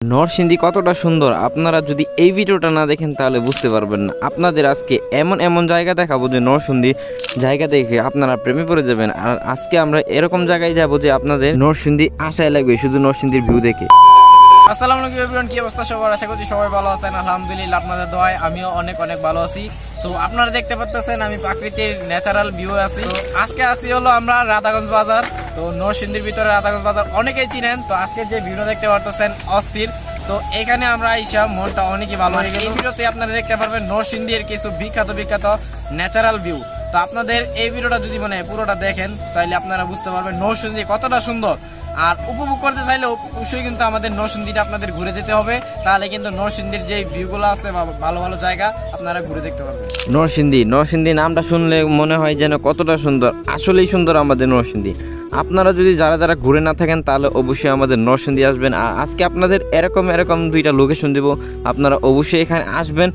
নরসিংদী কতটা সুন্দর আপনারা যদি এই ভিডিওটা না দেখেন তাহলে বুঝতে পারবেন না। আপনাদের আজকে এমন এমন জায়গা দেখাবো যে নরসিংদী জায়গা দেখে আপনারা প্রেমে পড়ে যাবেন। আর আজকে আমরা এরকম জায়গায় যাব যে আপনাদের নরসিংদী আশায় লাগবে শুধু নরসিংদীর ভিউ দেখে। আসসালামু আলাইকুম এভরিওয়ান, কি অবস্থা সবার? আশা করছি সবাই ভালো আছেন। আলহামদুলিল্লাহ, আপনাদের দোয়ায় আমিও অনেক অনেক ভালো আছি। তো আপনারা দেখতে পাচ্ছেন আমি প্রাকৃতিক ন্যাচারাল ভিউ আছি। তো আজকে আসি হলো আমরা রাধাগঞ্জ বাজার। তো নরসিংদীর ভিতরে রাধাগঞ্জ বাজার অনেকেই চিনেন। তো আজকে যে ভিডিও দেখতে পারতেছেন অস্থির। তো এখানে আমরা আইসা মনটা অনেকই ভালো হয়ে গেল। এই ভিডিওতে আপনারা দেখতে পারবেন নরসিংদীর কিছু বিখ্যাত ন্যাচারাল ভিউ। তো আপনাদের এই ভিডিওটা যদি পুরোটা দেখেন তাহলে আপনারা বুঝতে পারবেন নরসিংদী কতটা সুন্দর। আর উপভোগ করতে চাইলে অবশ্যই কিন্তু আমাদের নরসিংদীটা আপনাদের ঘুরে যেতে হবে, তাহলে কিন্তু নরসিংদীর যে ভিউগুলো আছে বা ভালো ভালো জায়গা আপনারা ঘুরে দেখতে পারবেন। নরসিংদী নামটা শুনলে মনে হয় যেন কতটা সুন্দর, আসলেই সুন্দর আমাদের নরসিংদী। আপনারা যদি যারা ঘুরে না থাকেন তাহলে অবশ্যই আমাদের নরসিংদী আসবেন। আর আজকে আপনাদের এরকম দুইটা লোকেশন দেব, আপনারা অবশ্যই এখানে আসবেন,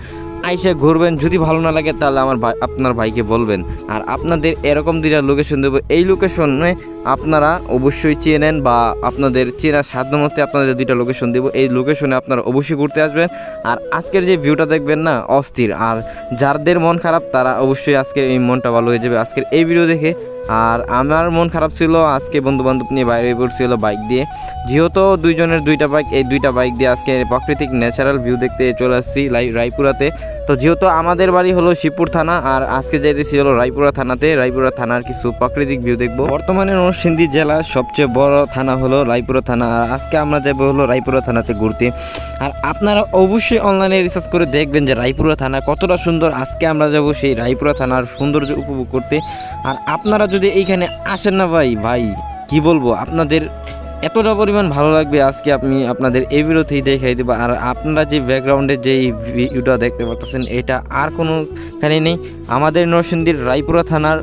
আইসে ঘুরবেন। যদি ভালো না লাগে তাহলে আপনার ভাইকে বলবেন। আর আপনাদের এরকম দুইটা লোকেশন দেবো, এই লোকেশনে আপনারা অবশ্যই চেনেন বা আপনাদের চেনার সাধ্য মধ্যে আপনাদের দুইটা লোকেশন দেবো। এই লোকেশনে আপনারা অবশ্যই ঘুরতে আসবেন। আর আজকের যে ভিউটা দেখবেন না, অস্থির। আর যাদের মন খারাপ তারা অবশ্যই আজকের এই মনটা ভালো হয়ে যাবে আজকের এই ভিডিও দেখে। আর আমার মন খারাপ ছিল, আজকে বন্ধুবান্ধব নিয়ে বাইরে পড়ছিল বাইক দিয়ে, যেহেতু দুইজনের দুইটা বাইক, এই দুইটা বাইক দিয়ে আজকে প্রাকৃতিক ন্যাচারাল ভিউ দেখতে চলে আসছি রায়পুরাতে। তো যেহেতু আমাদের বাড়ি হলো শিবপুর থানা, আর আজকে যাইতেছি হলো রায়পুরা থানাতে। রায়পুরা থানার কিছু প্রাকৃতিক ভিউ দেখবো। বর্তমানে নরসিংদী জেলার সবচেয়ে বড় থানা হলো রায়পুরা থানা, আর আজকে আমরা যাবো হলো রায়পুরা থানাতে ঘুরতে। আর আপনারা অবশ্যই অনলাইনে রিসার্চ করে দেখবেন যে রায়পুরা থানা কতটা সুন্দর। আজকে আমরা যাব সেই রায়পুরা থানার সৌন্দর্য উপভোগ করতে। আর আপনারা যদি এইখানে আসেন না ভাই কি বলবো, আপনাদের এতটা পরিমাণ ভালো লাগবে। আজকে আমি আপনাদের এই ভিডিওতেই দেখাই দেবো। আর আপনারা যে ব্যাকগ্রাউন্ডে যেই ভিউটা দেখতে পাচ্ছেন এটা আর কোনোখানে নেই, আমাদের নরসিংদীর রায়পুরা থানার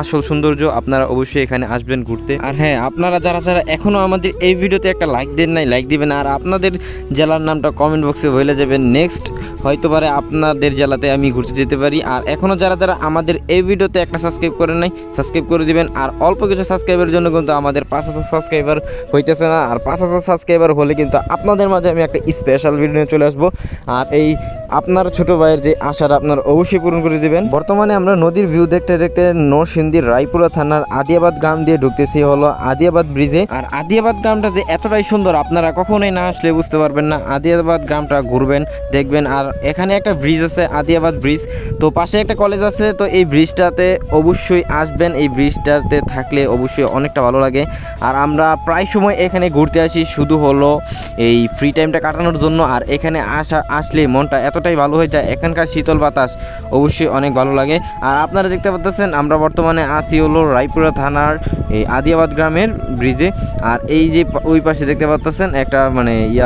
আসল সৌন্দর্য। আপনারা অবশ্যই এখানে আসবেন ঘুরতে। আর হ্যাঁ, আপনারা যারা এখনও আমাদের এই ভিডিওতে একটা লাইক দেন নাই, লাইক দিবেন। আর আপনাদের জেলার নামটা কমেন্ট বক্সে বলে যাবেন, নেক্সট হয়তো পারে আপনাদের জেলাতে আমি ঘুরতে যেতে পারি। আর এখনও যারা আমাদের এই ভিডিওতে একটা সাবস্ক্রাইব করেন নাই, সাবস্ক্রাইব করে দিবেন। আর অল্প কিছু সাবস্ক্রাইবের জন্য কিন্তু আমাদের 5000 সাবস্ক্রাইবার হইতেছে না। আর 5000 সাবস্ক্রাইবার হলে কিন্তু আপনাদের মাঝে আমি একটা স্পেশাল ভিডিও নিয়ে চলে আসবো। আর এই আপনার ছোট ভাইয়ের যে আশাটা আপনারা অবশ্যই পূরণ করে দিবেন। বর্তমানে আমরা নদীর ভিউ দেখতে দেখতে নরসিংদীর রায়পুরা থানার আদিয়াবাদ গ্রাম দিয়ে ঢুকতেছি হলো আদিয়াবাদ ব্রিজে। আর আদিয়াবাদ গ্রামটা যে এতটাই সুন্দর আপনারা কখনোই না আসলে বুঝতে পারবেন না। আদিয়াবাদ গ্রামটা ঘুরবেন, দেখবেন। আর এখানে একটা ব্রিজ আছে, আদিয়াবাদ ব্রিজ। তো পাশে একটা কলেজ আছে, তো এই ব্রিজটাতে অবশ্যই আসবেন। এই ব্রিজটাতে থাকলে অবশ্যই অনেকটা ভালো লাগে। আর আমরা প্রায় সময় এখানে ঘুরতে আসি শুধু হলো এই ফ্রি টাইমটা কাটানোর জন্য। আর এখানে আসলে মনটা এতটাই ভালো হয়ে যায়, এখানকার শীতল বাতাস অবশ্যই অনেক ভালো লাগে। আর আপনারা দেখতে পাচ্ছেন আমরা বর্তমানে আসি হলো রায়পুরা থানার এই আদিয়াবাদ গ্রামের ব্রিজে। আর এই যে ওই পাশে দেখতে পাচ্ছেন একটা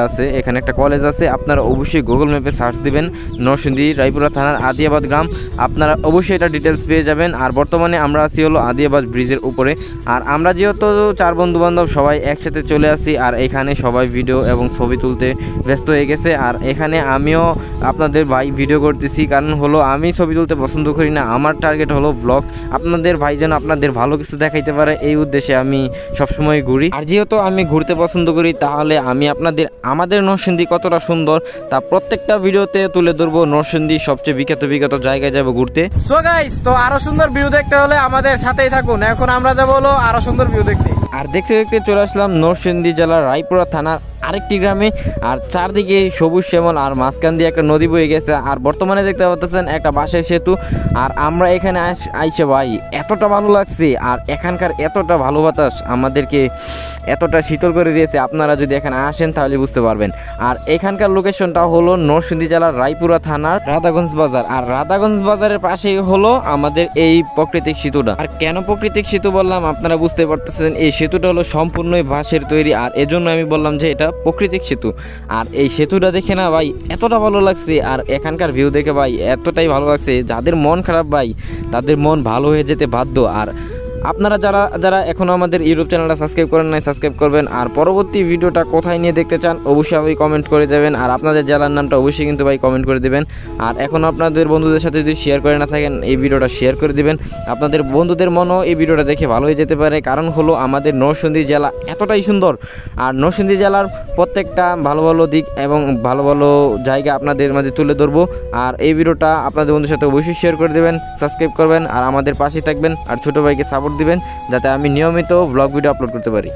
আছে, এখানে একটা কলেজ আছে। আপনারা অবশ্যই গুগল ম্যাপে সার্চ দিবেন নরসিংদী রায়পুরা থানার আদিয়াবাদ গ্রাম, আপনারা অবশ্যই এটা ডিটেলস পেয়ে যাবেন। আর বর্তমানে আমরা আসি হলো আদিয়াবাদ ব্রিজের উপরে। আর আমরা যেহেতু 4 বন্ধুবান্ধব সবাই একসাথে চলে আসি, আর এখানে সবাই ভিডিও এবং ছবি তুলতে ব্যস্ত হয়ে গেছে। আর এখানে আমিও আপনাদের ভাই ভিডিও করতেছি, কারণ হলো আমি ছবি তুলতে পছন্দ করি না, আমার টার্গেট হলো ব্লগ। আপনাদের ভাই যেন আপনাদের ভালো কিছু দেখাইতে পারে, এই উদ্দেশ্যে আমি সবসময় ঘুরি। আর যেহেতু আমি ঘুরতে পছন্দ করি, তাহলে আমি আমাদের নরসিংদী কতটা সুন্দর তা প্রত্যেকটা ভিডিওতে তুলে ধরবো। নরসিংদী সবচেয়ে বিখ্যাত জায়গায় যাবো ঘুরতে। সো গাইস, তো আরো সুন্দর ভিউ দেখতে হলে আমাদের সাথেই থাকুন। এখন আমরা যাবো হলো আরো সুন্দর ভিউ দেখতে। আর দেখতে দেখতে চলে আসলাম নরসিংদী জেলার রায়পুরা থানার আরেকটি গ্রামে। আর চারদিকে সবুজ শ্যামল, আর মাঝখান দিয়ে একটা নদী বয়ে গেছে। আর বর্তমানে দেখতে পাচ্ছেন একটা বাঁশের সেতু। আর আমরা এখানে আইসে ভাই এতটা ভালো লাগছে, আর এখানকার এতটা ভালো বাতাস আমাদেরকে এতটা শীতল করে দিয়েছে। আপনারা যদি এখানে আসেন তাহলে বুঝতে পারবেন। আর এখানকার লোকেশনটা হলো নরসিংদী জেলার রায়পুরা থানার রাধাগঞ্জ বাজার। আর রাধাগঞ্জ বাজারের পাশেই হলো আমাদের এই প্রাকৃতিক সেতুটা। আর কেন প্রাকৃতিক সেতু বললাম আপনারা বুঝতে পারতেছেন, এই সেতুটা হলো সম্পূর্ণই বাঁশের তৈরি। আর এজন্য আমি বললাম যে এটা প্রাকৃতিক সেতু। আর এই সেতুটা দেখে না ভাই এতটা ভালো লাগছে, আর এখানকার ভিউ দেখে ভাই এতটাই ভালো লাগছে, যাদের মন খারাপ ভাই তাদের মন ভালো হয়ে যেতে বাধ্য। আর আপনারা যারা যারা এখনও আমাদের ইউটিউব চ্যানেলটা সাবস্ক্রাইব করেন নাই সাবস্ক্রাইব করবেন। আর পরবর্তী ভিডিওটা কোথায় নিয়ে দেখতে চান অবশ্যই ভাই কমেন্ট করে যাবেন। আর আপনাদের জেলার নামটা অবশ্যই কিন্তু ভাই কমেন্ট করে দেবেন। আর এখন আপনাদের বন্ধুদের সাথে যদি শেয়ার করে না থাকেন এই ভিডিওটা শেয়ার করে দিবেন। আপনাদের বন্ধুদের মনও এই ভিডিওটা দেখে ভালো হয়ে যেতে পারে, কারণ হলো আমাদের নরসিংদী জেলা এতটাই সুন্দর। আর নরসিংদী জেলার প্রত্যেকটা ভালো ভালো দিক এবং ভালো ভালো জায়গা আপনাদের মাঝে তুলে ধরবো। আর এই ভিডিওটা আপনাদের বন্ধুদের সাথে অবশ্যই শেয়ার করে দেবেন, সাবস্ক্রাইব করবেন আর আমাদের পাশে থাকবেন। আর ছোটো ভাইকে সাপোর্ট দিবেন যাতে আমি নিয়মিত ব্লগ ভিডিও আপলোড করতে পারি।